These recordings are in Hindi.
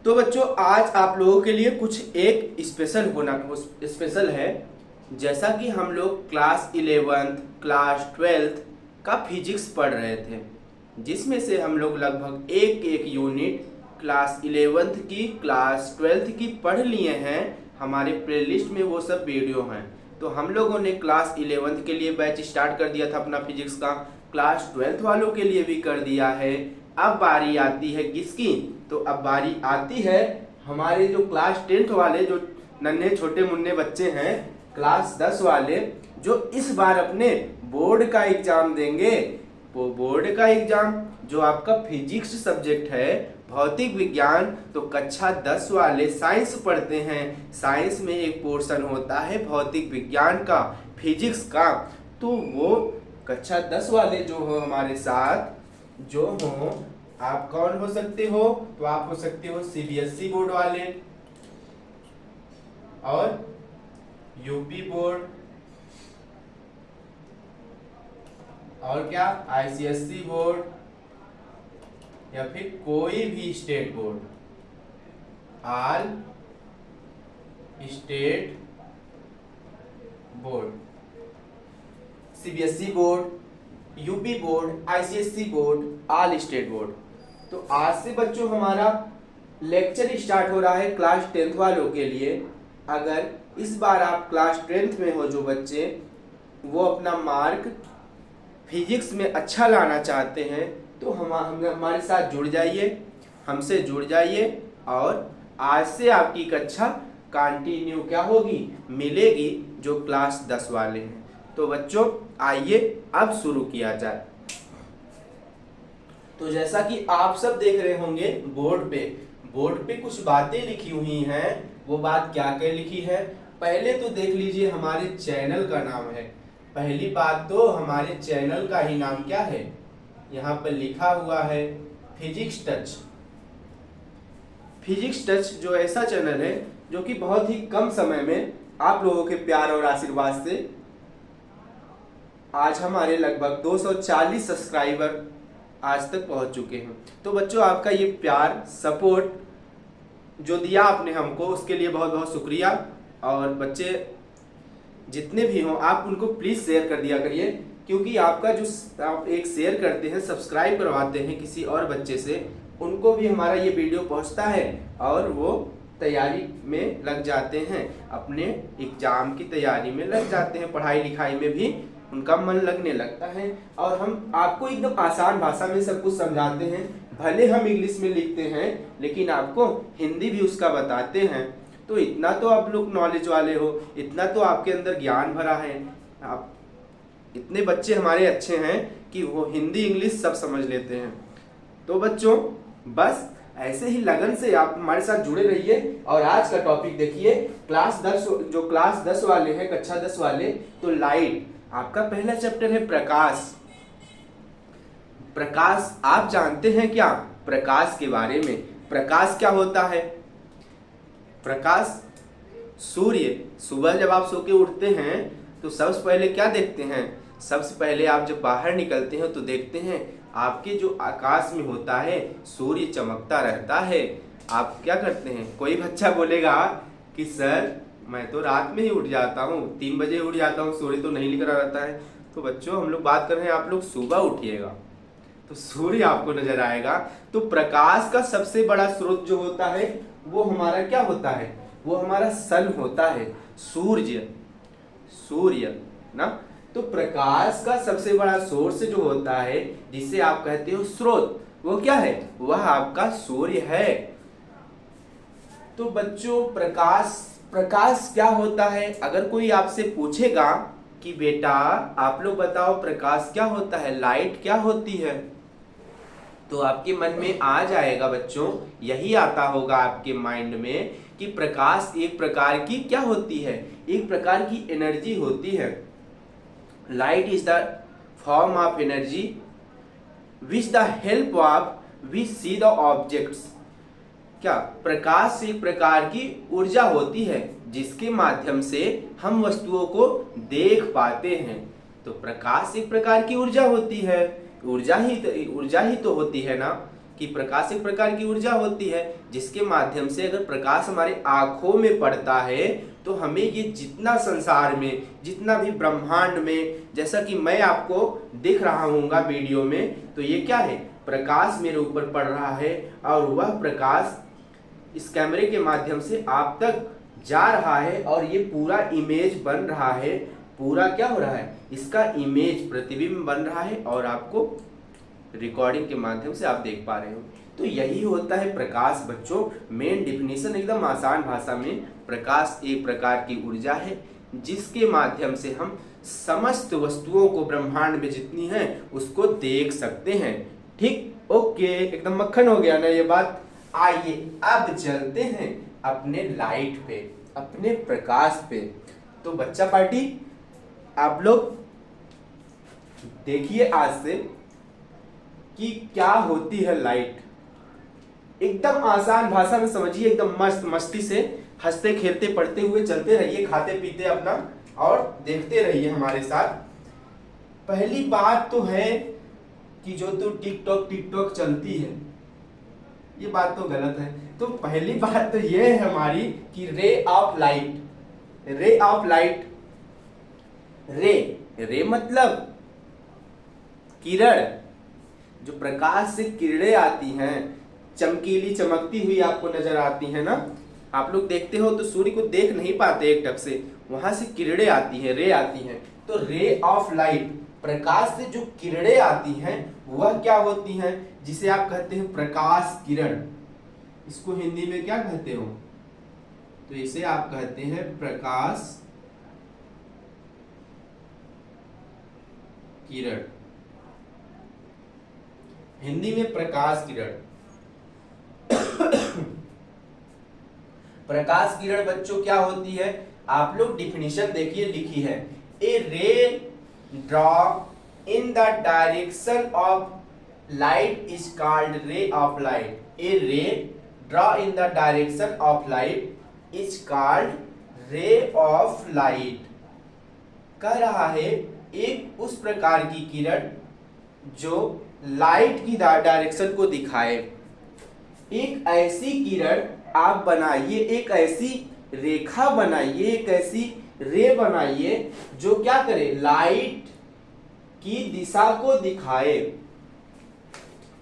तो बच्चों आज आप लोगों के लिए कुछ एक स्पेशल है। जैसा कि हम लोग क्लास 11th क्लास 12th का फिजिक्स पढ़ रहे थे, जिसमें से हम लोग लगभग एक एक यूनिट क्लास 11th की क्लास 12th की पढ़ लिए हैं। हमारे प्लेलिस्ट में वो सब वीडियो हैं। तो हम लोगों ने क्लास 11th के लिए बैच स्टार्ट कर दिया था अपना फिजिक्स का, क्लास 12th वालों के लिए भी कर दिया है। अब बारी आती है किसकी? तो अब बारी आती है हमारे जो क्लास 10th वाले, जो नन्हे छोटे मुन्ने बच्चे हैं, क्लास 10 वाले, जो इस बार अपने बोर्ड का एग्जाम देंगे। वो बोर्ड का एग्जाम जो आपका फिजिक्स सब्जेक्ट है, भौतिक विज्ञान, तो कक्षा 10 वाले साइंस पढ़ते हैं। साइंस में एक पोर्शन होता है भौतिक विज्ञान का, फिजिक्स का। तो वो कक्षा 10 वाले जो हो हमारे साथ, जो हो, आप कौन हो सकते हो? तो आप हो सकते हो सीबीएसई बोर्ड वाले, और यूपी बोर्ड, और क्या आईसीएसई बोर्ड, या फिर कोई भी state board, all state board, CBSE board, UP board, ICSE board, all state board. तो आज से बच्चों हमारा लेक्चर स्टार्ट हो रहा है क्लास 10th वालों के लिए। अगर इस बार आप क्लास 10th में हो जो बच्चे, वो अपना मार्क फिजिक्स में अच्छा लाना चाहते हैं, तो हमारे साथ जुड़ जाइए, हमसे जुड़ जाइए, और आज से आपकी कक्षा कंटिन्यू क्या होगी, मिलेगी, जो क्लास 10 वाले हैं। तो बच्चों आइए अब शुरू किया जाए। तो जैसा कि आप सब देख रहे होंगे बोर्ड पे कुछ बातें लिखी हुई हैं। वो बात क्या क्या लिखी है, पहले तो देख लीजिए। हमारे चैनल का नाम है, पहली बात तो हमारे चैनल का ही नाम क्या है, यहाँ पर लिखा हुआ है फिजिक्स टच। फिजिक्स टच जो ऐसा चैनल है जो कि बहुत ही कम समय में आप लोगों के प्यार और आशीर्वाद से आज हमारे लगभग 240 सब्सक्राइबर आज तक पहुंच चुके हैं। तो बच्चों आपका ये प्यार सपोर्ट जो दिया आपने हमको, उसके लिए बहुत बहुत शुक्रिया। और बच्चे जितने भी हों, आप उनको प्लीज़ शेयर कर दिया करिए, क्योंकि आपका जो आप एक शेयर करते हैं, सब्सक्राइब करवाते हैं किसी और बच्चे से, उनको भी हमारा ये वीडियो पहुंचता है और वो तैयारी में लग जाते हैं, अपने एग्जाम की तैयारी में लग जाते हैं, पढ़ाई लिखाई में भी उनका मन लगने लगता है। और हम आपको एकदम आसान भाषा में सब कुछ समझाते हैं। भले हम इंग्लिश में लिखते हैं, लेकिन आपको हिंदी भी उसका बताते हैं। तो इतना तो आप लोग नॉलेज वाले हो, इतना तो आपके अंदर ज्ञान भरा है। आप इतने बच्चे हमारे अच्छे हैं कि वो हिंदी इंग्लिश सब समझ लेते हैं। तो बच्चों बस ऐसे ही लगन से आप हमारे साथ जुड़े रहिए। और आज का टॉपिक देखिए, क्लास 10, जो क्लास 10 वाले हैं, कक्षा 10 वाले, तो लाइट, आपका पहला चैप्टर है प्रकाश। प्रकाश आप जानते हैं क्या प्रकाश के बारे में? प्रकाश क्या होता है? प्रकाश, सूर्य, सुबह जब आप सो के उठते हैं तो सबसे पहले क्या देखते हैं? सबसे पहले आप जब बाहर निकलते हैं तो देखते हैं आपके जो आकाश में होता है, सूर्य चमकता रहता है। आप क्या करते हैं? कोई बच्चा बोलेगा कि सर मैं तो रात में ही उठ जाता हूँ, 3 बजे उठ जाता हूँ, सूर्य तो नहीं निकला रहता है। तो बच्चों हम लोग बात कर रहे हैं, आप लोग सुबह उठिएगा तो सूर्य आपको नजर आएगा। तो प्रकाश का सबसे बड़ा स्रोत जो होता है वो हमारा क्या होता है? वो हमारा सन होता है, सूर्य ना। तो प्रकाश का सबसे बड़ा सोर्स जो होता है, जिसे आप कहते हो स्रोत, वो क्या है? वह आपका सूर्य है। तो बच्चों प्रकाश क्या होता है? अगर कोई आपसे पूछेगा कि बेटा आप लोग बताओ प्रकाश क्या होता है, लाइट क्या होती है, तो आपके मन में आ जाएगा बच्चों, यही आता होगा आपके माइंड में कि प्रकाश एक प्रकार की क्या होती है? एक प्रकार की एनर्जी होती है। Light is the form of energy which the help of we see the objects. क्या? प्रकाश एक प्रकार की ऊर्जा होती है जिसके माध्यम से हम वस्तुओं को देख पाते हैं। तो प्रकाश एक प्रकार की ऊर्जा होती है, ऊर्जा ही तो होती है ना। कि प्रकाश एक प्रकार की ऊर्जा होती है जिसके माध्यम से अगर प्रकाश हमारे आंखों में पड़ता है तो हमें ये जितना संसार में, जितना भी ब्रह्मांड में, जैसा कि मैं आपको दिख रहा हूँगा वीडियो में, तो ये क्या है, प्रकाश मेरे ऊपर पड़ रहा है और वह प्रकाश इस कैमरे के माध्यम से आप तक जा रहा है और ये पूरा इमेज बन रहा है, पूरा क्या हो रहा है, इसका इमेज प्रतिबिंब बन रहा है और आपको रिकॉर्डिंग के माध्यम से आप देख पा रहे हो। तो यही होता है प्रकाश बच्चों। मेन डिफिनीशन एकदम आसान भाषा में, प्रकाश एक प्रकार की ऊर्जा है जिसके माध्यम से हम समस्त वस्तुओं को ब्रह्मांड में जितनी हैं उसको देख सकते हैं। ठीक, ओके, एकदम मक्खन हो गया ना ये बात। आइए अब चलते हैं अपने लाइट पे, अपने प्रकाश पे। तो बच्चा पार्टी आप लोग देखिए आज से कि क्या होती है लाइट। एकदम आसान भाषा में समझिए, एकदम मस्त मस्ती से हंसते खेलते पढ़ते हुए चलते रहिए, खाते पीते अपना और देखते रहिए हमारे साथ। पहली बात तो है कि जो तो टिकटॉक चलती है, ये बात तो गलत है। तो पहली बात तो ये है हमारी कि रे of light, ray of light, रे मतलब किरण, जो प्रकाश से किरणें आती हैं, चमकीली चमकती हुई आपको नजर आती है ना। आप लोग देखते हो तो सूर्य को देख नहीं पाते एक टक से, वहां से किरणें आती हैं, रे आती हैं। तो रे ऑफ लाइट, प्रकाश से जो किरणें आती हैं वह क्या होती हैं, जिसे आप कहते हैं प्रकाश किरण। इसको हिंदी में क्या कहते हो, तो इसे आप कहते हैं प्रकाश किरण, हिंदी में प्रकाश किरण। प्रकाश किरण बच्चों क्या होती है, आप लोग डिफिनीशन देखिए लिखी है, a ray draw in the direction of light is called ray of light. A ray draw in the direction of light is called ray of light. कह रहा है एक उस प्रकार की किरण जो लाइट की डायरेक्शन को दिखाए। एक ऐसी किरण आप बनाइए, एक ऐसी रेखा बनाइए, एक ऐसी रे बनाइए जो क्या करे, लाइट की दिशा को दिखाए।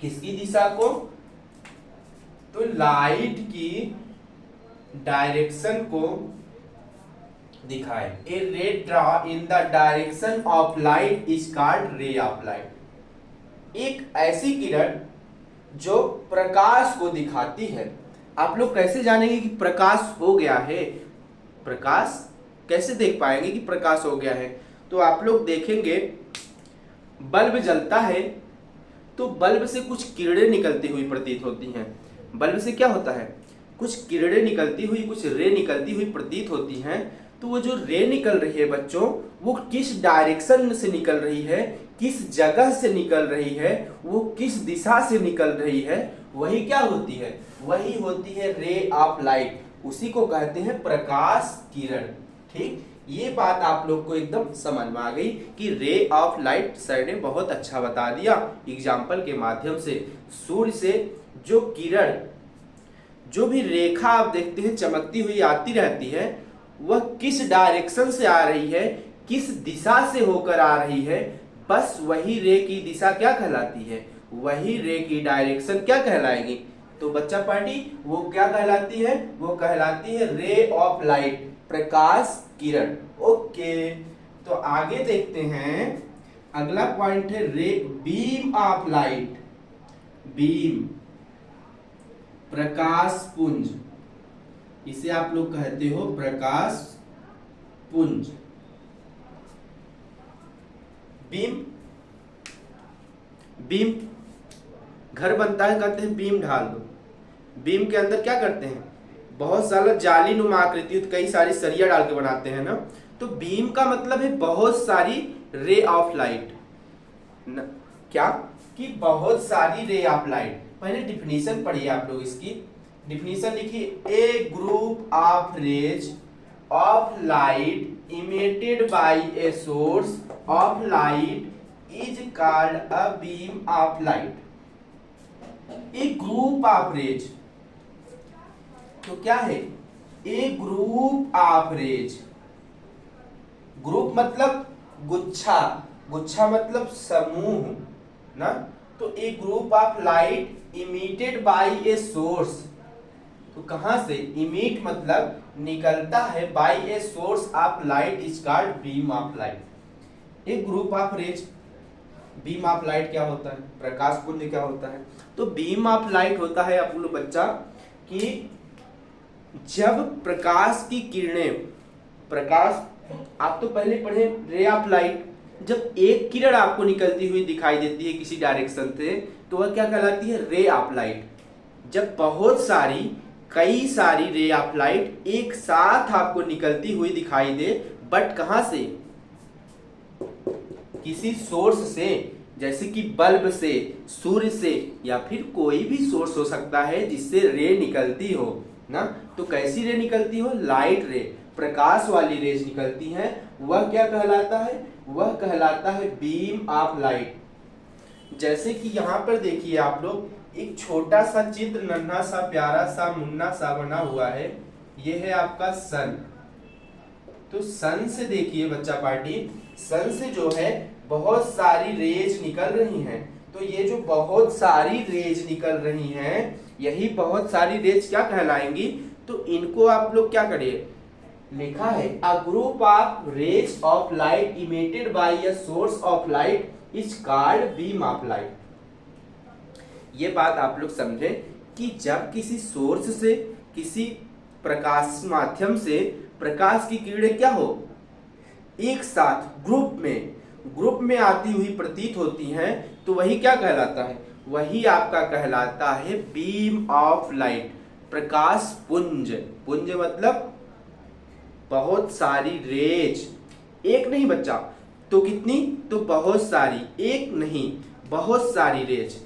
किसकी दिशा को, तो लाइट की डायरेक्शन को दिखाए। A ray draw in the direction of light is called ray of light. एक ऐसी किरण जो प्रकाश को दिखाती है। आप लोग कैसे जानेंगे कि प्रकाश हो गया है, प्रकाश कैसे देख पाएंगे कि प्रकाश हो गया है, तो आप लोग देखेंगे बल्ब जलता है तो बल्ब से कुछ किरणें निकलती हुई प्रतीत होती हैं। बल्ब से क्या होता है, कुछ किरणें निकलती हुई, कुछ रे निकलती हुई प्रतीत होती हैं। तो वो जो रे निकल रही है बच्चों, वो किस डायरेक्शन से निकल रही है, किस जगह से निकल रही है, वो किस दिशा से निकल रही है, वही क्या होती है, वही होती है रे ऑफ लाइट। उसी को कहते हैं प्रकाश किरण। ठीक, ये बात आप लोग को एकदम समझ में आ गई कि रे ऑफ लाइट सर ने बहुत अच्छा बता दिया एग्जाम्पल के माध्यम से। सूर्य से जो किरण, जो भी रेखा आप देखते हैं चमकती हुई आती रहती है, वह किस डायरेक्शन से आ रही है, किस दिशा से होकर आ रही है, बस वही रे की दिशा क्या कहलाती है, वही रे की डायरेक्शन क्या कहलाएगी। तो बच्चा पार्टी वो क्या कहलाती है, वो कहलाती है रे ऑफ लाइट, प्रकाश किरण। ओके, तो आगे देखते हैं, अगला पॉइंट है ray beam of light. Beam, प्रकाश पुंज, इसे आप लोग कहते हो प्रकाश पुंज। बीम, बीम घर बनता है, कहते हैं बीम ढाल दो। बीम के अंदर क्या करते हैं, बहुत सारा जाली नुमा आकृति, कई सारी सरिया डाल के बनाते हैं ना। तो बीम का मतलब है बहुत सारी रे ऑफ लाइट, क्या कि बहुत सारी रे ऑफ लाइट। पहले डिफिनीशन पढ़िए आप लोग, इसकी डिफिनीशन लिखिए, a group of rays of light emitted by a source of light is called a beam of light. A group of rays, तो क्या है, a group of rays, group मतलब गुच्छा, गुच्छा मतलब समूह ना, तो a group of light emitted by a source, तो कहां से, इमिट मतलब निकलता है, by a source of light is called beam of light. A group of raise, beam of light क्या होता है, प्रकाश पुंज क्या होता है, तो बीम ऑफ लाइट होता है आप लोग बच्चा कि जब प्रकाश की किरणें, प्रकाश आप तो पहले पढ़े रे ऑफ लाइट, जब एक किरण आपको निकलती हुई दिखाई देती है किसी डायरेक्शन से तो वह क्या कहलाती है, रे ऑफ लाइट। जब बहुत सारी, कई सारी रे ऑफ लाइट एक साथ आपको निकलती हुई दिखाई दे, बट कहां से, किसी सोर्स से, जैसे कि बल्ब से, सूर्य से, या फिर कोई भी सोर्स हो सकता है जिससे रे निकलती हो ना, तो कैसी रे निकलती हो, लाइट रे, प्रकाश वाली रेज निकलती हैं, वह क्या कहलाता है, वह कहलाता है बीम ऑफ लाइट। जैसे कि यहाँ पर देखिए आप लोग, एक छोटा सा चित्र, नन्हा सा प्यारा सा मुन्ना सा बना हुआ है, ये है आपका सन। तो सन से देखिए बच्चा पार्टी, सन से जो है बहुत सारी रेज निकल रही हैं, तो ये जो बहुत सारी रेज निकल रही हैं, यही बहुत सारी रेज क्या कहलाएंगी, तो इनको आप लोग क्या करिए, लिखा है a group of rays of light emitted by a source of light is called beam of light. ये बात आप लोग समझे कि जब किसी सोर्स से, किसी प्रकाश माध्यम से प्रकाश की किरणें क्या हो, एक साथ ग्रुप में आती हुई प्रतीत होती हैं, तो वही क्या कहलाता है, वही आपका कहलाता है बीम ऑफ लाइट, प्रकाश पुंज। पुंज मतलब बहुत सारी रेज, एक नहीं बच्चा, तो कितनी, तो बहुत सारी, एक नहीं बहुत सारी रेज,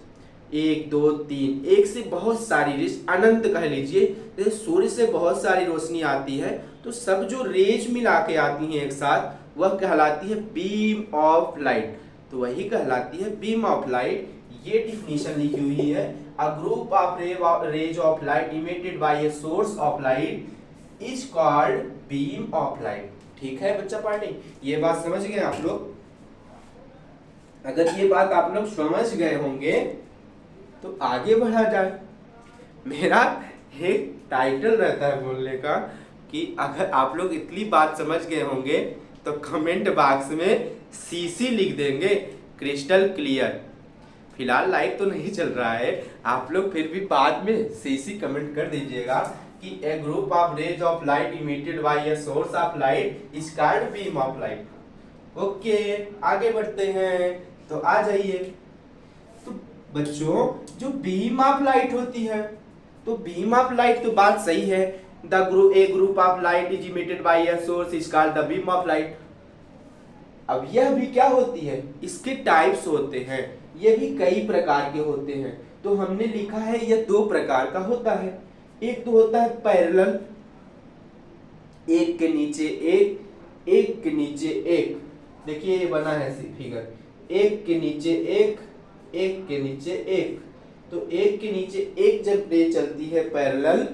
1 2 3, एक से बहुत सारी रेज, अनंत कह लीजिए। जैसे सूर्य से बहुत सारी रोशनी आती है, तो सब जो रेज मिला के आती हैं एक साथ, वह कहलाती है बीम ऑफ लाइट, तो वही कहलाती है बीम ऑफ लाइट। ये डिफिनीशन लिखी हुई है, a group of rays of light emitted by a source of light is called beam of light. ठीक है बच्चा पार्टी, ये बात समझ गए आप लोग। अगर ये बात आप लोग समझ गए होंगे तो आगे बढ़ा जाए। मेरा एक टाइटल रहता है बोलने का कि अगर आप लोग इतनी बात समझ गए होंगे तो कमेंट बॉक्स में सीसी लिख देंगे, क्रिस्टल क्लियर। फिलहाल लाइव तो नहीं चल रहा है, आप लोग फिर भी बाद में सीसी कमेंट कर दीजिएगा कि a group of rays of light emitted by a source of light is called beam of light. Okay, आगे बढ़ते हैं, तो आ जाइए। तो बच्चों, जो बीम ऑफ लाइट होती है, तो बीम ऑफ लाइट तो बात सही है, a group of light is emitted by a source is called the beam of light. अब यह भी क्या होती है, इसके टाइप्स होते हैं, ये भी कई प्रकार के होते हैं। तो हमने लिखा है यह 2 प्रकार का होता है। एक तो होता है पैरेलल, एक के नीचे एक, एक के नीचे एक। देखिए ये बना है फिगर, एक के नीचे एक, एक के नीचे एक। तो एक के नीचे एक जब रे चलती है पैरेलल,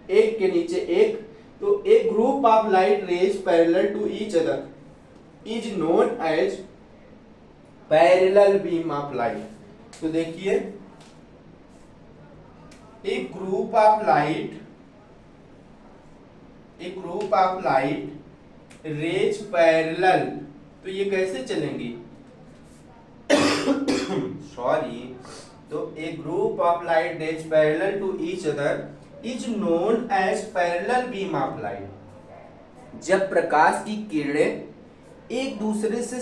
एक के नीचे एक, तो एक group of light rays parallel to each other is known as parallel beam of light. तो देखिए एक group of light rays parallel, तो ये कैसे चलेंगी सॉरी, तो a group of light rays parallel to each other is known as parallel beam of light. जब प्रकाश की किरणें एक दूसरे से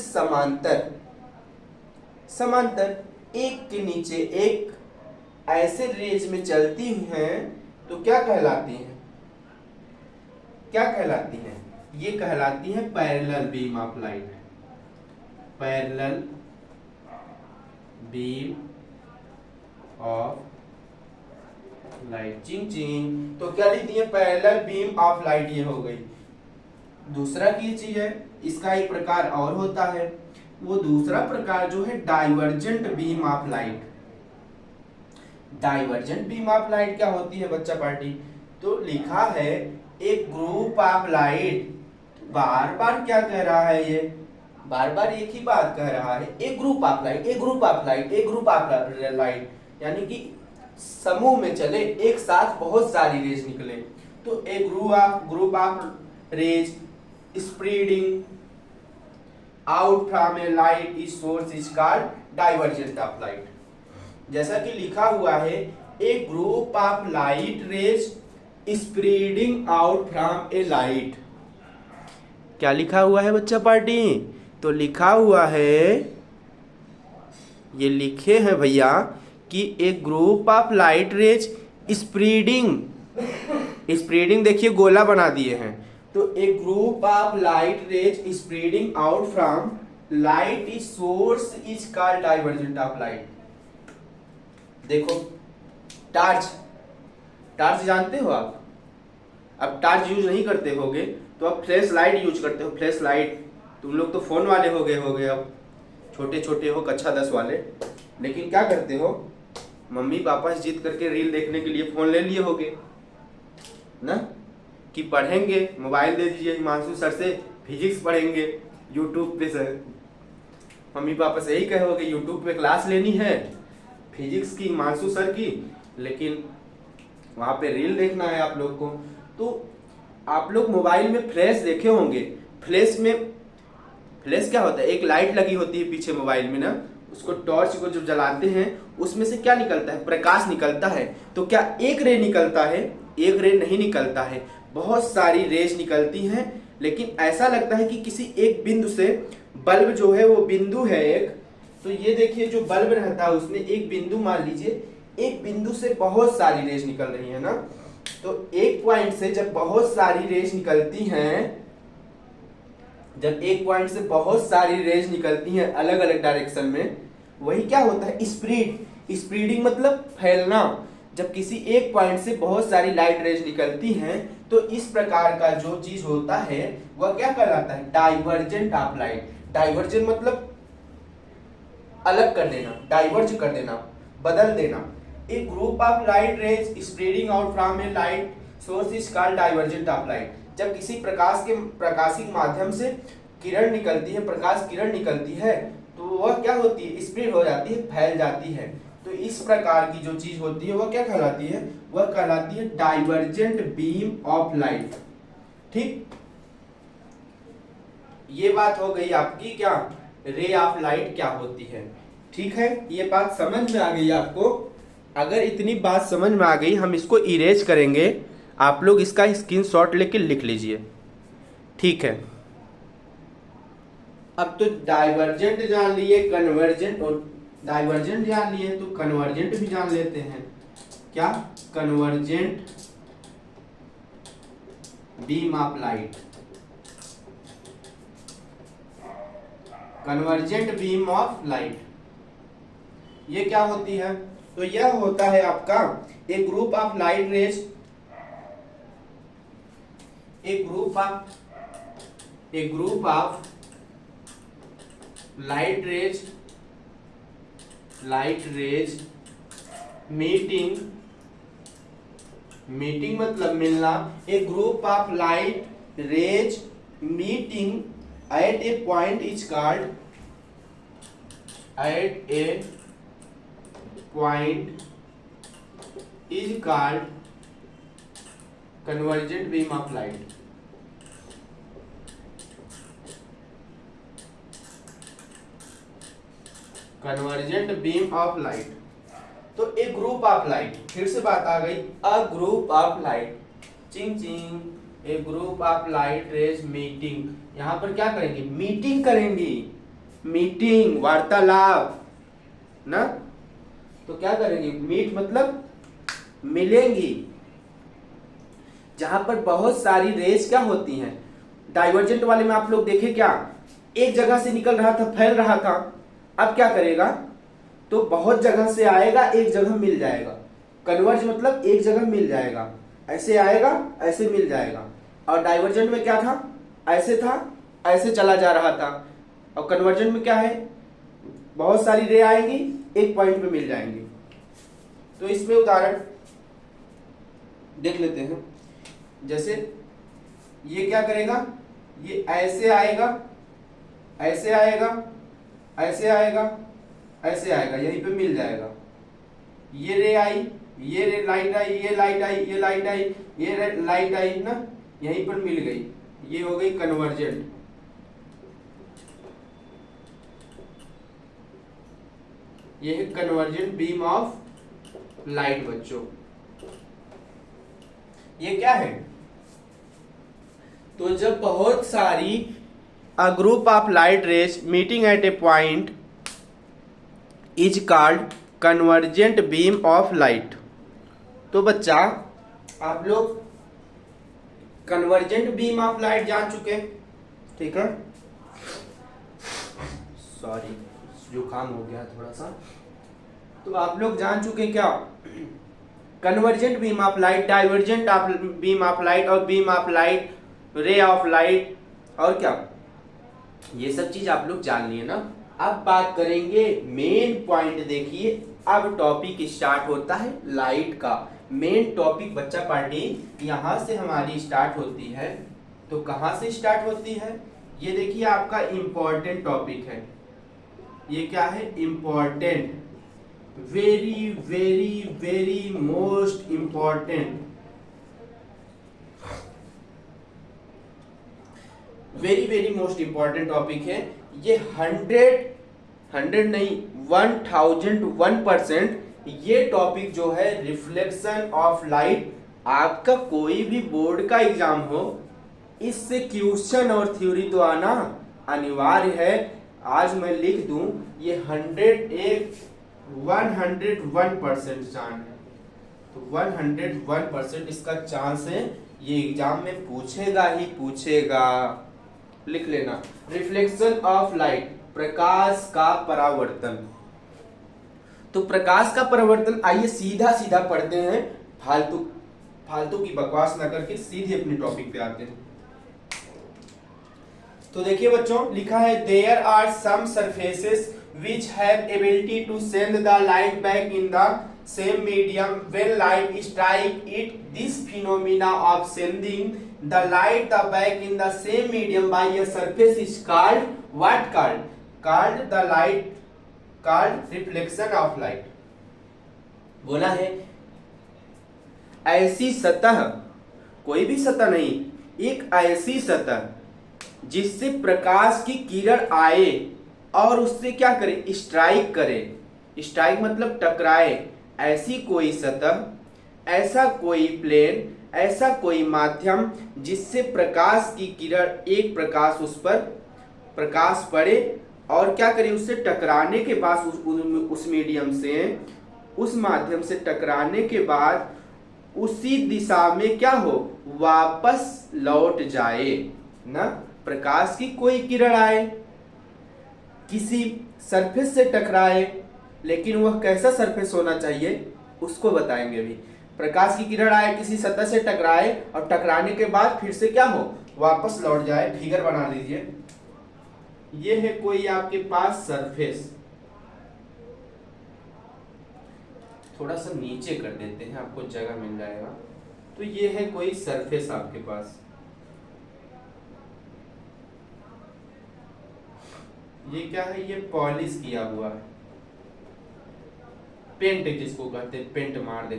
समांतर एक के नीचे एक ऐसे रेज में चलती हैं, तो क्या कहलाती हैं, ये कहलाती है parallel beam of light. Parallel beam of light, चिंग चिंग। तो क्या लिख दिए, पैरेलल बीम ऑफ लाइट, ये हो गई। दूसरा की चीज है, इसका एक प्रकार और होता है, वो दूसरा प्रकार जो है divergent beam of light. Divergent beam of light क्या होती है बच्चा पार्टी? तो लिखा है एक ग्रुप ऑफ लाइट, बार बार क्या कह रहा है ये, बार बार एक ही बात कह रहा है, एक ग्रुप ऑफ लाइट, एक ग्रुप ऑफ लाइट, एक ग्रुप ऑफ लाइट, यानी कि समूह में चले, एक साथ बहुत सारी रेज निकले। तो एक group of rays spreading out from a light is source is called divergent of light. जैसा कि लिखा हुआ है a group of light rays spreading out from a light. क्या लिखा हुआ है बच्चा पार्टी? तो लिखा हुआ है, ये लिखे हैं भैया कि एक group of light rays spreading, spreading देखिए गोला बना दिए हैं। तो एक group of light rays spreading out from light is source is called divergent of light. देखो टार्च, टार्च जानते हो आप? अब टार्च यूज नहीं करते होगे तो अब फ्लैश लाइट यूज करते हो। फ्लैश लाइट तुम लोग तो फोन वाले हो गए अब, छोटे छोटे हो कक्षा 10 वाले, लेकिन क्या करते हो, मम्मी पापा से जिद करके रील देखने के लिए फोन ले लिए होगे ना, कि पढ़ेंगे मोबाइल दे दीजिए हिमांशु सर से, फिजिक्स पढ़ेंगे यूट्यूब पे सर। मम्मी पापा से यही कहोगे यूट्यूब पे क्लास लेनी है फिजिक्स की हिमांशु सर की, लेकिन वहां पे रील देखना है आप लोग को। तो आप लोग मोबाइल में फ्लैश देखे होंगे। फ्लैश में, फ्लैश क्या होता है, एक लाइट लगी होती है पीछे मोबाइल में ना, उसको टॉर्च को जब जलाते हैं उसमें से क्या निकलता है, प्रकाश निकलता है। तो क्या एक रे निकलता है? एक रे नहीं निकलता है, बहुत सारी रेज निकलती हैं। लेकिन ऐसा लगता है कि किसी एक बिंदु से, बल्ब जो है वो बिंदु है एक, तो ये देखिए जो बल्ब रहता है उसमें एक बिंदु मान लीजिए, एक बिंदु से बहुत सारी रेज निकल रही है ना। तो एक पॉइंट से जब बहुत सारी रेज निकलती हैं, जब एक पॉइंट से बहुत सारी रेज निकलती हैं अलग अलग डायरेक्शन में, वही क्या होता है, स्प्रेड। स्प्रेडिंग मतलब फैलना। जब किसी एक पॉइंट से बहुत सारी लाइट रेज निकलती हैं तो इस प्रकार का जो चीज होता है वह क्या कहलाता है, डाइवर्जेंट ऑफ लाइट। डाइवर्जेंट मतलब अलग कर देना, डाइवर्ज कर देना, बदल देना। एक group of light rays spreading out from a light source is called divergent of light. जब किसी प्रकाशिक माध्यम से किरण निकलती है, प्रकाश किरण निकलती है, तो वह क्या होती है, स्प्रेड हो जाती है, फैल जाती है। तो इस प्रकार की जो चीज होती है वह क्या कहलाती है, वह कहलाती है डाइवर्जेंट बीम ऑफ लाइट। ठीक, ये बात हो गई आपकी क्या, रे ऑफ लाइट क्या होती है। ठीक है, ये बात समझ में आ गई आपको? अगर इतनी बात समझ में आ गई, हम इसको इरेज करेंगे, आप लोग इसका स्क्रीनशॉट लेके लिख लीजिए। ठीक है, अब तो डाइवर्जेंट जान लिए, कन्वर्जेंट और डाइवर्जेंट जान लिए, तो कन्वर्जेंट भी जान लेते हैं। क्या, convergent beam of light. Convergent beam of light ये क्या होती है? तो यह होता है आपका एक ग्रुप ऑफ लाइट रेज, एक group of light rays meeting मतलब मिलना। एक group of light rays meeting at a point is called, at a point is called convergent beam of light. Convergent beam of light. तो एक ग्रुप ऑफ लाइट, फिर से बात आ गई, अ ग्रुप ऑफ लाइट, चिंग चिंग, a group of light rays meeting. यहां पर क्या करेंगे, मीटिंग करेंगी, मीटिंग वार्तालाप ना। तो क्या करेंगे, मीट मतलब मिलेंगी, जहां पर बहुत सारी रेज क्या होती हैं। डाइवर्जेंट वाले में आप लोग देखे क्या, एक जगह से निकल रहा था, फैल रहा था, अब क्या करेगा, तो बहुत जगह से आएगा, एक जगह मिल जाएगा। कन्वर्ज मतलब एक जगह मिल जाएगा, ऐसे आएगा ऐसे मिल जाएगा। और डाइवर्जेंट में क्या था, ऐसे था ऐसे चला जा रहा था, और कन्वर्जन में क्या है, बहुत सारी रे आएंगी, एक पॉइंट पे मिल जाएंगी। तो इसमें उदाहरण देख लेते हैं। जैसे ये क्या करेगा, ये ऐसे आएगा, ऐसे आएगा, ऐसे आएगा, ऐसे आएगा, यहीं पे मिल जाएगा। ये रे आई, ये रे लाइट आई, ये लाइट आई, ये लाइट आई, ये लाइट आई ना, यहीं पर मिल गई, ये हो गई कन्वर्जेंट। ये है कन्वर्जेंट बीम ऑफ लाइट बच्चों। ये क्या है, तो जब बहुत सारी अ group of light rays meeting at a point is called convergent beam of light. तो बच्चा आप लोग कन्वर्जेंट बीम ऑफ लाइट जान चुके, ठीक है, सॉरी जुकाम हो गया थोड़ा सा। तो आप लोग जान चुके क्या, convergent beam of light, divergent beam of light और beam of light, ray of light, और क्या, ये सब चीज आप लोग जान लिए ना। अब बात करेंगे मेन पॉइंट। देखिए अब टॉपिक स्टार्ट होता है लाइट का। मेन टॉपिक बच्चा पार्टी यहां से हमारी स्टार्ट होती है। तो कहां से स्टार्ट होती है, ये देखिए आपका इंपॉर्टेंट टॉपिक है। ये क्या है, important, very very very most important, very very most important topic है। ये 100 नहीं 1001% ये टॉपिक जो है रिफ्लेक्शन ऑफ लाइट, आपका कोई भी बोर्ड का एग्जाम हो, इससे क्वेश्चन और थ्योरी तो आना अनिवार्य है। आज मैं लिख दूं ये 101% चांस है, तो 101% इसका चांस है, ये एग्जाम में पूछेगा ही पूछेगा। लिख लेना, रिफ्लेक्शन ऑफ लाइट, प्रकाश का परावर्तन। तो प्रकाश का परावर्तन, आइए सीधा सीधा पढ़ते हैं, फालतू की बकवास ना करके सीधे अपने टॉपिक पे आते हैं। तो देखिए बच्चों, लिखा है there are some surfaces which have ability to send the light back in the same medium when light strike it. This phenomena of sending the light back in the same medium by a surface is called what? Called the light, called reflection of light. बोला है ऐसी सतह, कोई भी सतह नहीं, एक ऐसी सतह जिससे प्रकाश की किरण आए और उससे क्या करे, स्ट्राइक करे। स्ट्राइक मतलब टकराए। ऐसी कोई सतह, ऐसा कोई प्लेन, ऐसा कोई माध्यम जिससे प्रकाश की किरण, एक प्रकाश उस पर प्रकाश पड़े और क्या करे, उससे टकराने के बाद उस मीडियम से, उस माध्यम से टकराने के बाद उसी दिशा में क्या हो, वापस लौट जाए ना। प्रकाश की कोई किरण आए, किसी सरफेस से टकराए, लेकिन वह कैसा सरफेस होना चाहिए उसको बताएंगे अभी। प्रकाश की किरण आए, किसी सतह से टकराए और टकराने के बाद फिर से क्या हो, वापस लौट जाए। फिगर बना लीजिए, ये है कोई आपके पास सरफेस, थोड़ा सा नीचे कर देते हैं, आपको जगह मिल जाएगा। तो ये है कोई सरफेस आपके पास, ये क्या है, ये पॉलिश किया हुआ है, पेंट जिसको कहते हैं, पेंट मार दे,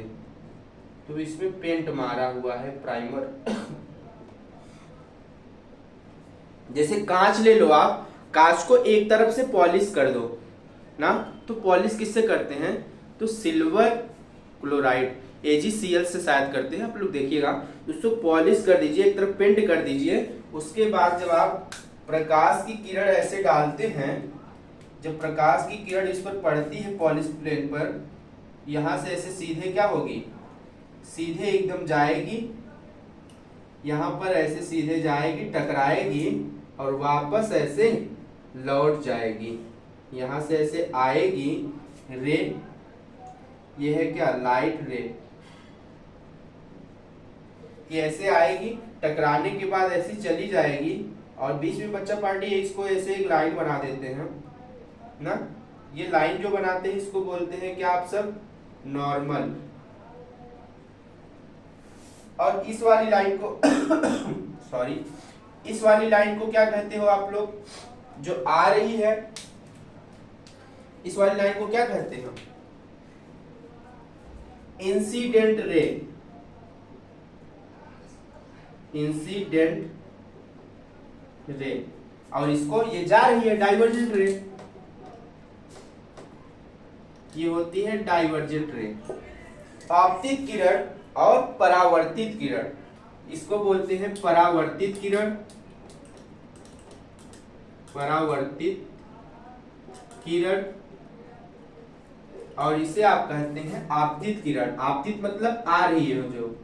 तो इसमें पेंट मारा हुआ है, प्राइमर। जैसे कांच ले लो आप, कांच को एक तरफ से पॉलिश कर दो ना, तो पॉलिश किससे करते हैं, तो सिल्वर क्लोराइड AgCl से शायद करते हैं, आप लोग देखिएगा। उसको पॉलिश कर दीजिए, एक तरफ पेंट कर दीजिए। उसके बाद जब आप प्रकाश की किरण ऐसे डालते हैं, जब प्रकाश की किरण इस पर पड़ती है पॉलिश प्लेन पर, यहां से ऐसे सीधे क्या होगी, सीधे एकदम जाएगी, यहां पर ऐसे सीधे जाएगी, टकराएगी और वापस ऐसे लौट जाएगी। यहां से ऐसे आएगी रे, ये है क्या, लाइट रे, ये ऐसे आएगी, टकराने के बाद ऐसी चली जाएगी और बीच में बच्चा पार्टी इसको ऐसे एक लाइन बना देते हैं ना। ये लाइन जो बनाते हैं इसको बोलते हैं क्या आप सब, नॉर्मल। और इस वाली लाइन को सॉरी, इस वाली लाइन को क्या कहते हो आप लोग, जो आ रही है इस वाली लाइन को क्या कहते हैं, इंसिडेंट रे। Incident ray. और इसको ये जा रही है डाइवर्जेंट रे, ये होती है डाइवर्जेंट रे। आपतित किरण और परावर्तित किरण, इसको बोलते हैं परावर्तित किरण। परावर्तित किरण और इसे आप कहते हैं आपतित किरण। आपतित मतलब आ रही है जो,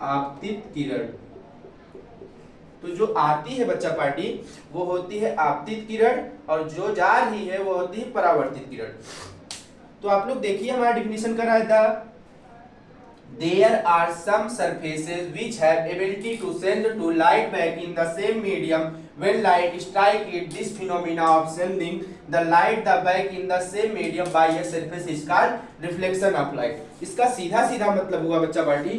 आपतित किरण। तो जो आती है बच्चा पार्टी वो होती है आपतित किरण और जो जा रही है वो होती है परावर्तित किरण। तो आप लोग देखिए हमारा डिफिनीशन कर रहा था, there are some surfaces which have ability to send to light back in the same medium when light strike it. This phenomena of sending the light the back in the same medium by a surface is called reflection of light. इसका सीधा सीधा मतलब हुआ बच्चा पार्टी,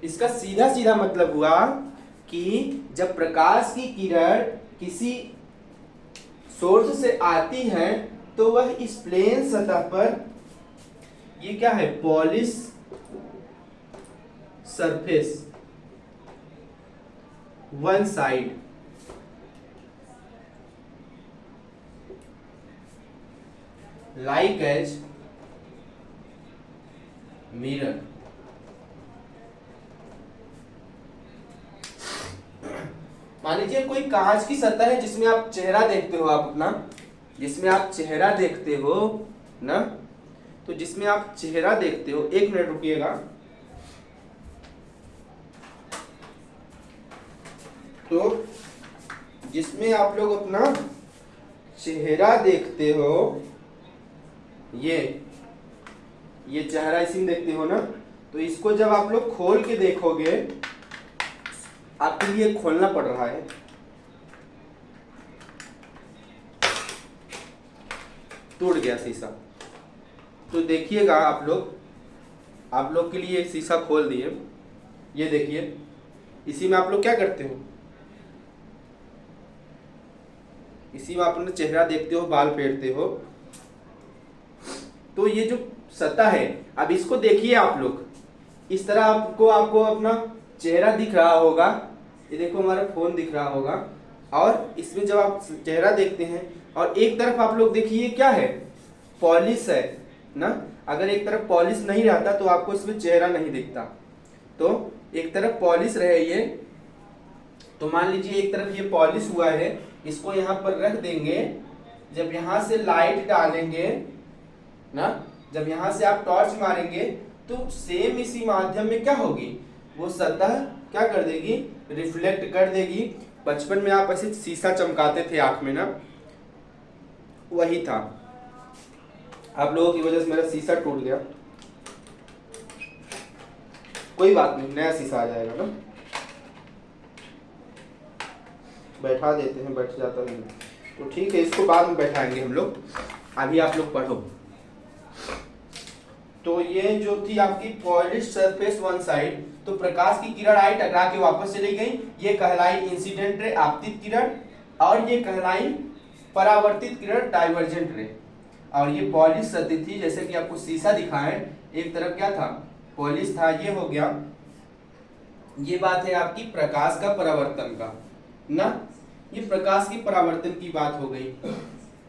इसका सीधा सीधा मतलब हुआ कि जब प्रकाश की किरण किसी सोर्स से आती है तो वह इस प्लेन सतह पर, ये क्या है, polish surface, one side, like as mirror. मान लीजिए कोई कांच की सतह है जिसमें आप चेहरा देखते हो, आप अपना, जिसमें आप चेहरा देखते हो ना, तो जिसमें आप चेहरा देखते हो, एक मिनट रुकिएगा। तो जिसमें आप लोग अपना चेहरा देखते हो, ये चेहरा इसी में देखते हो ना, तो इसको जब आप लोग खोल के देखोगे, आपके लिए खोलना पड़ रहा है, टूट गया शीशा। तो देखिएगा आप लोग के लिए शीशा खोल दिए, ये देखिए, इसी में आप लोग क्या करते हो, इसी में आप अपना चेहरा देखते हो, बाल फेरते हो। तो ये जो सतह है, अब इसको देखिए आप लोग, इस तरह आपको अपना चेहरा दिख रहा होगा, ये देखो हमारा फोन दिख रहा होगा, और इसमें जब आप चेहरा देखते हैं और एक तरफ आप लोग देखिए क्या है, पॉलिश है ना। अगर एक तरफ पॉलिश नहीं रहता तो आपको इसमें चेहरा नहीं दिखता, तो एक तरफ पॉलिश रहे ये, तो मान लीजिए एक तरफ ये पॉलिश हुआ है, इसको यहाँ पर रख देंगे, जब यहाँ से लाइट डालेंगे ना, जब यहाँ से आप टॉर्च मारेंगे तो सेम इसी माध्यम में क्या होगी, वो सतह क्या कर देगी, रिफ्लेक्ट कर देगी। बचपन में आप ऐसे शीशा चमकाते थे आंख में ना, वही था। आप लोगों की वजह से मेरा शीशा टूट गया, कोई बात नहीं, नया शीशा आ जाएगा ना। बैठा देते हैं, बैठ जाता नहीं तो ठीक है, इसको बाद में बैठाएंगे हम लोग, अभी आप लोग पढ़ो। तो ये जो थी आपकी पॉलिश सरफेस वन साइड, तो प्रकाश की किरण आई, टकरा के वापस चली गई, ये कहलाई इंसिडेंट रे, आपतित किरण, और ये कहलाई परावर्तित किरण, डाइवर्जेंट रे। और ये पॉलिश सतह थी, जैसे कि आपको शीशा दिखाएं, एक तरफ क्या था, पॉलिश था, ये हो गया। ये बात है आपकी प्रकाश का परावर्तन का ना, ये प्रकाश की परावर्तन की बात हो गई।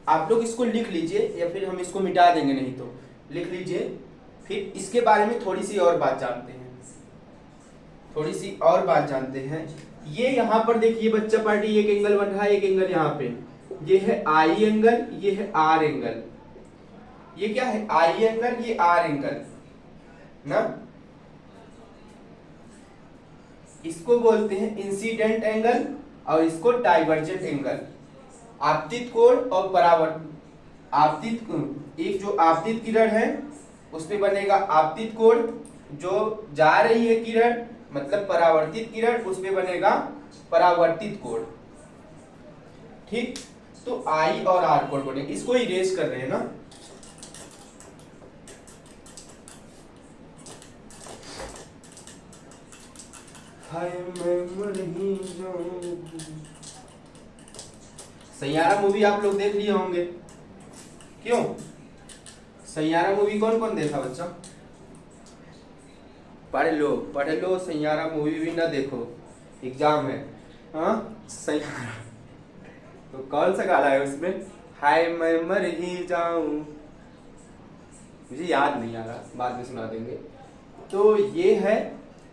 आप लोग इसको लिख लीजिए या फिर हम इसको मिटा देंगे, नहीं तो लिख लीजिए, फिर इसके बारे में थोड़ी सी और बात जानते हैं, थोड़ी सी और बात जानते हैं। ये यहाँ पर देखिए बच्चा पार्टी, एक एंगल बन रहा है, एक एंगल यहाँ पे, ये है आई एंगल, ये है आर एंगल। ये क्या है, आई एंगल, ये आर एंगल ना, इसको बोलते हैं इंसिडेंट एंगल और इसको डाइवर्जेंट एंगल। आपतित कोण और परावर्तित, आपतित, एक जो आपतित किरण है उस पे बनेगा आपतित कोण, जो जा रही है किरण मतलब परावर्तित किरण, उस पे बनेगा परावर्तित कोण। ठीक, तो आई और आर कोण बनेगा। इसको इरेज कर रहे हैं ना। हाय मैं मर ही जाऊं। सैयारा मूवी आप लोग देख लिए होंगे, क्यों? सैयारा मूवी कौन कौन देखा बच्चा? पढ़ लो, सैयारा मूवी भी ना देखो, एग्जाम है। हाँ, सैयारा तो कौन सा गाना है उसमें? हाय मैं मर ही जाऊं, मुझे याद नहीं आ रहा, बाद में सुना देंगे। तो ये है,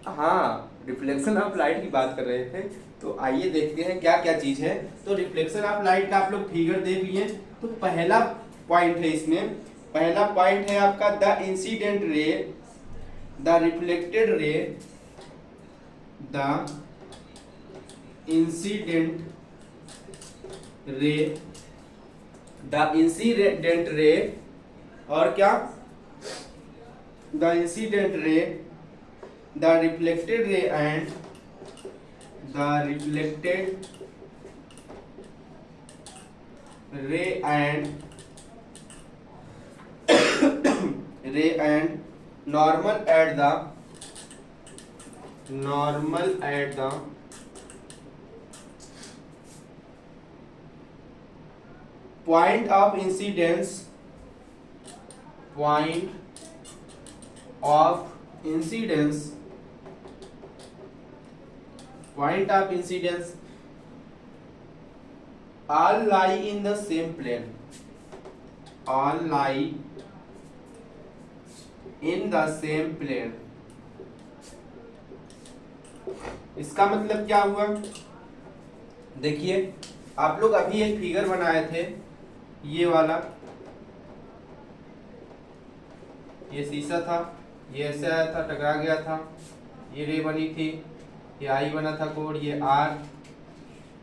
हाँ, रिफ्लेक्शन ऑफ लाइट की बात कर रहे थे। तो आइए देखते हैं क्या क्या चीज है। तो रिफ्लेक्शन ऑफ लाइट का आप लोग फिगर देख लिए। तो पहला पॉइंट है इसमें, पहला पॉइंट है आपका the incident ray, the reflected रे, the incident ray, the incident रे, और क्या? The incident ray, the reflected ray and the reflected ray and रे and normal at the point of incidence, all lie in the same plane, all lie in the same plane। इसका मतलब क्या हुआ? देखिए, आप लोग अभी एक फिगर बनाए थे, ये वाला, ये शीशा था, ये ऐसे आया था, टकरा गया था, ये रे बनी थी, ये आई बना था कोड, ये आर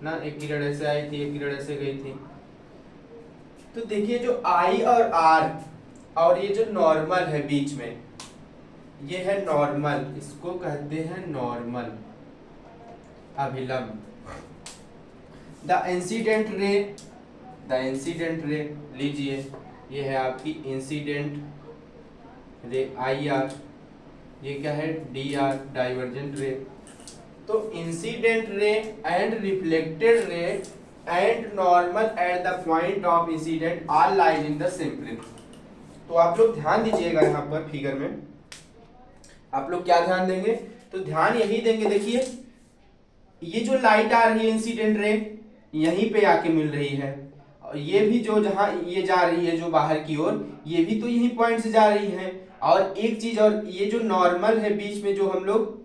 ना, एक किरण ऐसे आई थी, एक किरण ऐसे गई थी। तो देखिए, जो आई और आर और ये जो नॉर्मल है बीच में, ये है नॉर्मल, इसको कहते हैं नॉर्मल अभिलंब। द इंसिडेंट रे लीजिए, ये है आपकी इंसिडेंट रे आई आर, ये क्या है? डी आर, डाइवर्जेंट रे। तो incident ray and reflected ray and normal at the point of incident all lies in the same plane. तो आप लोग ध्यान दीजिएगा, यहाँ पर फिगर में आप लोग क्या ध्यान देंगे? तो ध्यान यही देंगे, देखिए ये जो लाइट आ रही है इंसिडेंट रे, यहीं पे आके मिल रही है, और ये भी जो जहां ये जा रही है जो बाहर की ओर, ये भी तो यही पॉइंट से जा रही है। और एक चीज और, ये जो नॉर्मल है बीच में, जो हम लोग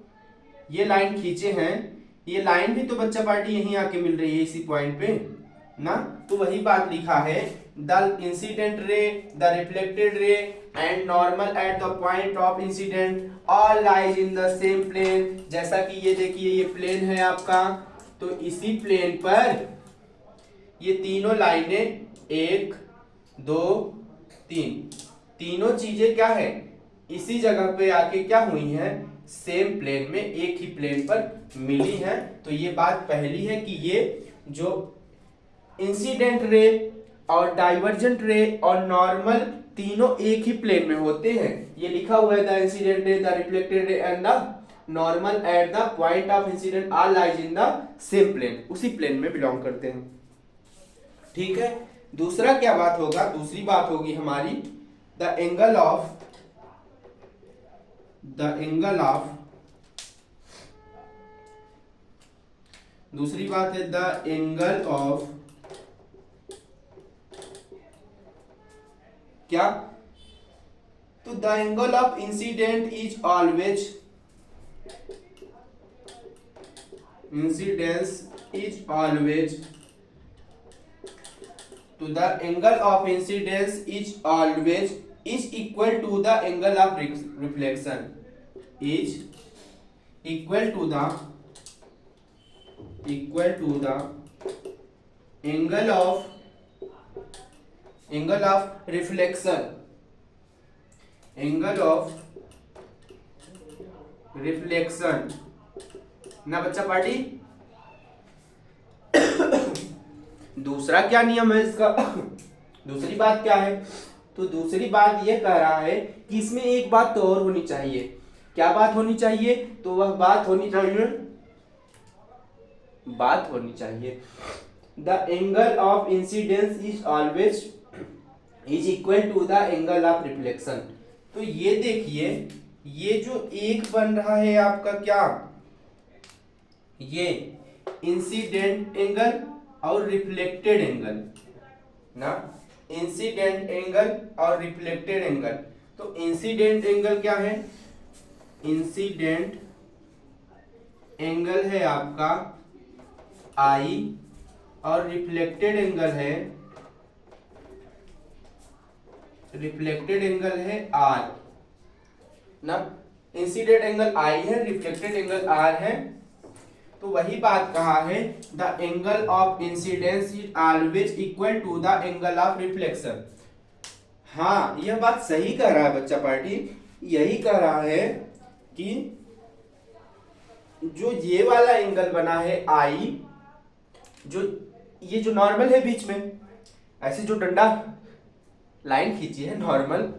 ये लाइन खींचे हैं, ये लाइन भी तो बच्चा पार्टी यहीं आके मिल रही है इसी पॉइंट पे ना। तो वही बात लिखा है, the incident ray, the reflected ray and normal at the point of incident all lies in the same plane. जैसा कि ये देखिए, ये प्लेन है आपका, तो इसी प्लेन पर ये तीनों लाइनें, 1 2 3, तीनों चीजें क्या है? इसी जगह पे आके क्या हुई हैं? सेम प्लेन में, एक ही प्लेन पर मिली हैं। तो ये बात पहली है कि ये जो इंसिडेंट रे और डाइवर्जेंट रे और नॉर्मल तीनों एक ही प्लेन में होते हैं। ये लिखा हुआ है, the incident ray, the reflected ray and the normal at the point of incident all lies in the same plane, उसी प्लेन में बिलोंग करते हैं। ठीक है, दूसरा क्या बात होगा? दूसरी बात होगी हमारी, द एंगल ऑफ दूसरी बात है द एंगल ऑफ क्या? तो the angle of incident is always, incidence is always, तो the angle of incidence is always is equal to the angle of reflection, is equal to the angle of reflection, angle of reflection ना बच्चा पार्टी। दूसरा क्या नियम है इसका? दूसरी बात क्या है? तो दूसरी बात यह कह रहा है कि इसमें एक बात तो और होनी चाहिए। क्या बात होनी चाहिए? तो वह बात होनी चाहिए the angle of incidence is always is equal to the angle of reflection. तो ये देखिए, ये जो एक बन रहा है आपका क्या, ये इंसिडेंट एंगल और रिफ्लेक्टेड एंगल ना, इंसिडेंट एंगल और रिफ्लेक्टेड एंगल। तो इंसिडेंट एंगल क्या है? इंसिडेंट एंगल है आपका आई और रिफ्लेक्टेड एंगल है आर ना। इंसिडेंट एंगल आई है, रिफ्लेक्टेड एंगल आर है। तो वही बात कहा है, the angle of incidence is always equal to the angle of reflection. हाँ, यह बात सही कह रहा है बच्चा पार्टी, यही कह रहा है कि जो ये वाला एंगल बना है आई, जो ये जो नॉर्मल है बीच में, ऐसे जो डंडा लाइन खींची है, नॉर्मल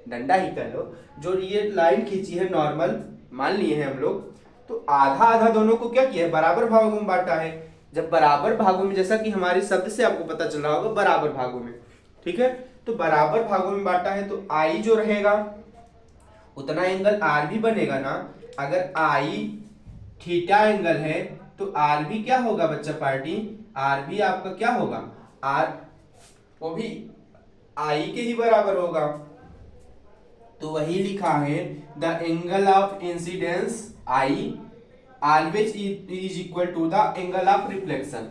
डंडा ही कह लो, जो ये लाइन खींची है नॉर्मल मान लिए हैं हम लोग, तो आधा आधा दोनों को क्या किया है? बराबर भागों में बांटा है। जब बराबर भागों में, जैसा कि हमारे शब्द से आपको पता चल रहा होगा, बराबर भागों में, ठीक है, तो बराबर भागों में बांटा है, तो आई जो रहेगा उतना एंगल आर भी बनेगा ना। अगर आई थीटा एंगल है तो आर भी क्या होगा बच्चा पार्टी? आर भी आपका क्या होगा? आर वो भी आई के ही बराबर होगा। तो वही लिखा है, the angle of incidence I always is equal to the angle of reflection,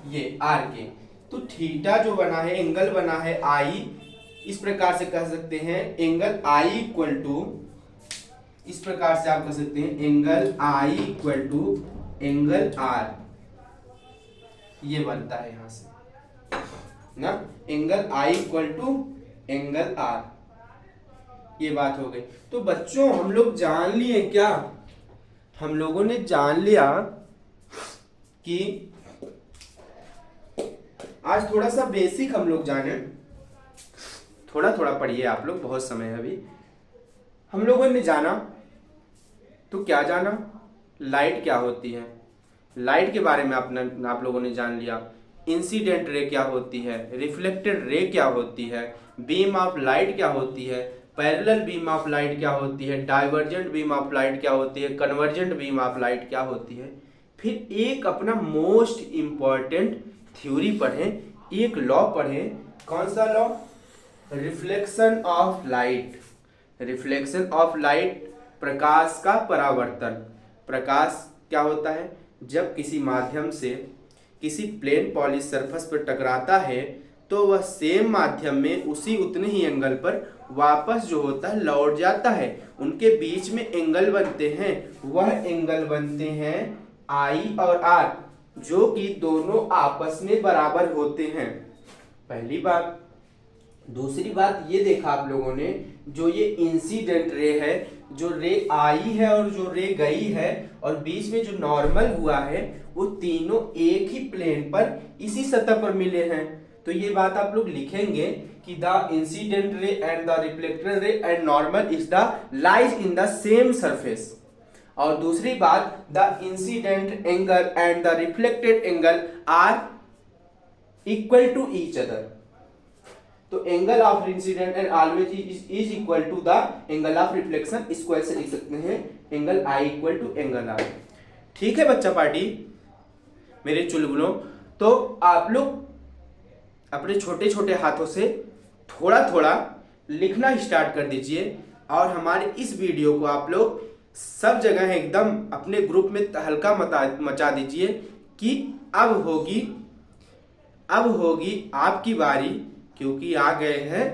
ये आर के। तो थीटा जो बना है, एंगल बना है आई, इस प्रकार से कह सकते हैं एंगल आई इक्वल टू, इस प्रकार से आप कह सकते हैं angle I equal to angle R, ये बनता है यहां से ना, angle I equal to angle R, ये बात हो गई। तो बच्चों हम लोग जान लिए क्या? हम लोगों ने जान लिया कि आज थोड़ा सा बेसिक हम लोग जाने, थोड़ा थोड़ा पढ़िए आप लोग, बहुत समय है अभी। हम लोगों ने जाना, तो क्या जाना? लाइट क्या होती है, लाइट के बारे में आप लोगों ने जान लिया। इंसिडेंट रे क्या होती है, रिफ्लेक्टेड रे क्या होती है, बीम ऑफ लाइट क्या होती है, पैरेलल बीम ऑफ लाइट क्या होती है, डाइवर्जेंट बीम ऑफ लाइट क्या होती है, कन्वर्जेंट बीम ऑफ लाइट क्या होती है। फिर एक अपना मोस्ट इंपॉर्टेंट थ्योरी पढ़ें, एक लॉ पढ़ें। कौन सा law? Reflection of light. Reflection of light, प्रकाश का परावर्तन। प्रकाश क्या होता है? जब किसी माध्यम से किसी प्लेन पॉलिश सरफेस पर टकराता है तो वह सेम माध्यम में उसी उतने ही एंगल पर वापस जो होता है लौट जाता है। उनके बीच में एंगल बनते हैं, वह एंगल बनते हैं आई और आर, जो कि दोनों आपस में बराबर होते हैं। पहली बात। दूसरी बात ये देखा आप लोगों ने, जो ये इंसिडेंट रे है, जो रे आई है और जो रे गई है और बीच में जो नॉर्मल हुआ है, वो तीनों एक ही प्लेन पर इसी सतह पर मिले हैं। तो ये बात आप लोग लिखेंगे कि the incident ray and the reflected ray and normal is the lies in the same surface. और दूसरी बात, the incident angle and the reflected angle are equal to each other. तो angle of incident and always is equal to the angle of reflection, इसको ऐसे लिख सकते हैं angle I equal to angle R. ठीक है बच्चा पार्टी, मेरे चुलबुलों। तो आप लोग अपने छोटे छोटे हाथों से थोड़ा थोड़ा लिखना स्टार्ट कर दीजिए और हमारे इस वीडियो को आप लोग सब जगह एकदम अपने ग्रुप में तहलका मचा दीजिए कि अब होगी आपकी बारी, क्योंकि आ गए हैं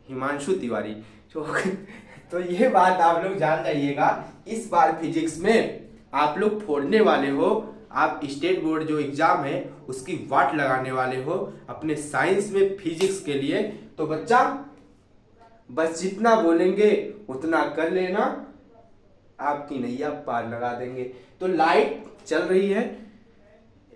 हिमांशु तिवारी। तो ये बात आप लोग जान जाइएगा, इस बार फिजिक्स में आप लोग फोड़ने वाले हो। आप स्टेट बोर्ड जो एग्जाम है उसकी वाट लगाने वाले हो अपने साइंस में फिजिक्स के लिए। तो बच्चा बस जितना बोलेंगे उतना कर लेना। आपकी नैया पार लगा देंगे। तो लाइट चल रही है,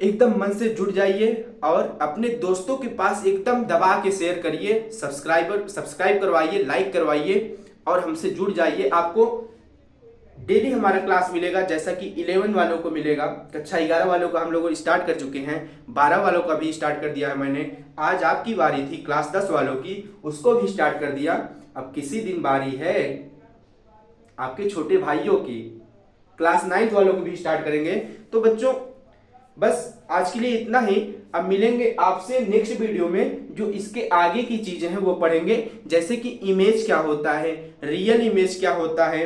एकदम मन से जुड़ जाइए और अपने दोस्तों के पास एकदम दबा के शेयर करिए, सब्सक्राइब करवाइए, लाइक करवाइए और हमसे जुड़ जाइए। आपको डेली हमारा क्लास मिलेगा, जैसा कि 11 वालों को मिलेगा, कक्षा 11 वालों का हम लोग स्टार्ट कर चुके हैं, 12 वालों का भी स्टार्ट कर दिया है मैंने। आज आपकी बारी थी क्लास 10 वालों की, उसको भी स्टार्ट कर दिया। अब किसी दिन बारी है आपके छोटे भाइयों की, क्लास 9 वालों को भी स्टार्ट करेंगे। तो बच्चों बस आज के लिए इतना ही। अब मिलेंगे आपसे नेक्स्ट वीडियो में, जो इसके आगे की चीजें हैं वो पढ़ेंगे, जैसे कि इमेज क्या होता है, रियल इमेज क्या होता है,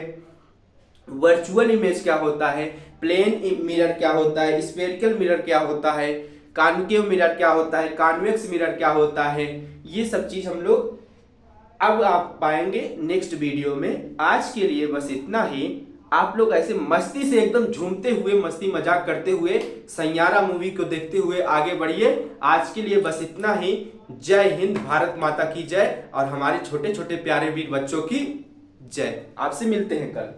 वर्चुअल इमेज क्या होता है, प्लेन मिरर क्या होता है, स्फेरिकल मिरर क्या होता है, कॉन्केव मिरर क्या होता है, कॉन्वेक्स मिरर क्या होता है। ये सब चीज हम लोग अब आप पाएंगे नेक्स्ट वीडियो में। आज के लिए बस इतना ही। आप लोग ऐसे मस्ती से एकदम झूमते हुए, मस्ती मजाक करते हुए, सैयारा मूवी को देखते हुए आगे बढ़िए। आज के लिए बस इतना ही। जय हिंद, भारत माता की जय और हमारे छोटे छोटे प्यारे वीर बच्चों की जय। आपसे मिलते हैं कल।